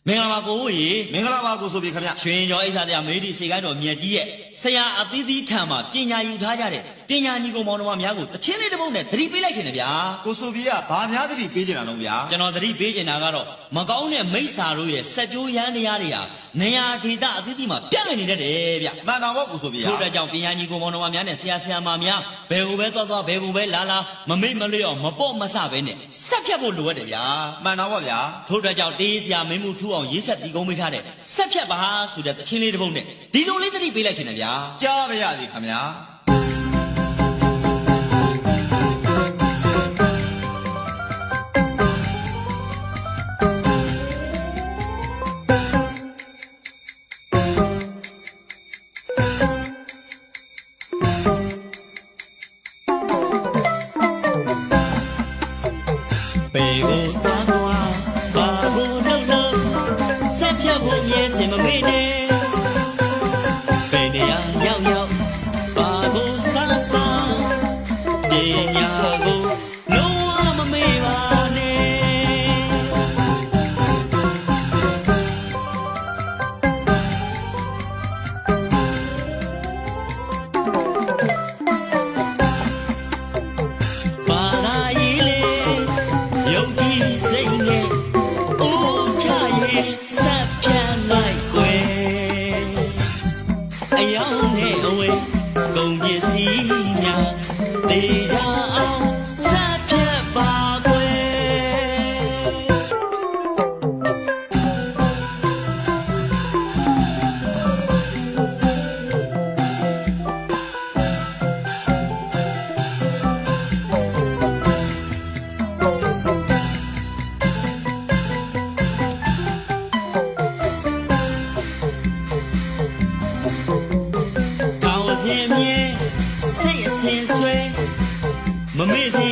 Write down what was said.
မင်္ဂလာပါကိုကြီး မင်္ဂလာပါကိုဆိုပြီခင်ဗျ ရွှင်ကျော်အိဆာတရားမေဒီစေကိုင်းတော်မြတ်ကြီးရဲ့ဆရာအသီးသီးထံမှာပညာယူထားကြတဲ့ပညာညီကောင်မောင်တော်များကိုတချင်းလေးတစ်ပုဒ်နဲ့သတိပေးလိုက်ရှင်တယ်ဗျာ ကိုဆိုပြီကဘာများသတိပေးကြတာလုံးဗျာ ကျွန်တော်သတိပေးနေတာကတော့မကောင်းတဲ့မိစ္ဆာတို့ရဲ့စက်ကြိုးရန်တရားတွေဟာနေရာဒေသအသီးသီးမှာပြန့်လည်နေတတ်တယ်ဗျ မှန်တော်ပေါ့ကိုဆိုပြီ ထို့တဲ့ကြောင့်ပညာညီကောင်မောင်တော်များနဲ့ဆရာဆရာမများဘယ်ကိုပဲသွားဘယ်ကိုပဲလာမမိတ်မလျော့မပေါ့မဆပဲနဲ့ဆက်ဖြတ်ဖို့လိုရတယ်ဗျာ မှန်တော်ပေါ့ဗျာ ထို့တဲ့ကြောင့်တေးဆရာမင်းမှုထူအောင်ရေးဆက်ပြီးကုန်းပေးထားတဲ့ဆက်ဖြတ်ပါဆိုတဲ့တချင်းလေးတစ်ပုဒ်နဲ့ဒီလိုလေးသတိပေးလိုက်ရှင်တယ်ဗျာ ကြားပါရစေခင်ဗျာပေကိုသွားဘာကိုလုံးဆက်ဖြတ်ဖို့မြဲစင်မမေ့နဲ့ပေနေရရောက်ဘာကိုဆာပညာကိုလုံးဝမမေ့ပါနဲ့ဘာသာရေးလေယုံကြည်စိတ်နဲ့ဦးချရေးဆက်ဖြတ်လိုက်ွယ်အယောင်နဲ့အဝဲကုန်ပစ္စည်းများတေချာအောင်ဆက်ဖြတ်ပါကွယ်တောင်စင်မြေစိတ်အစင်ဆွဲမမေ့သေး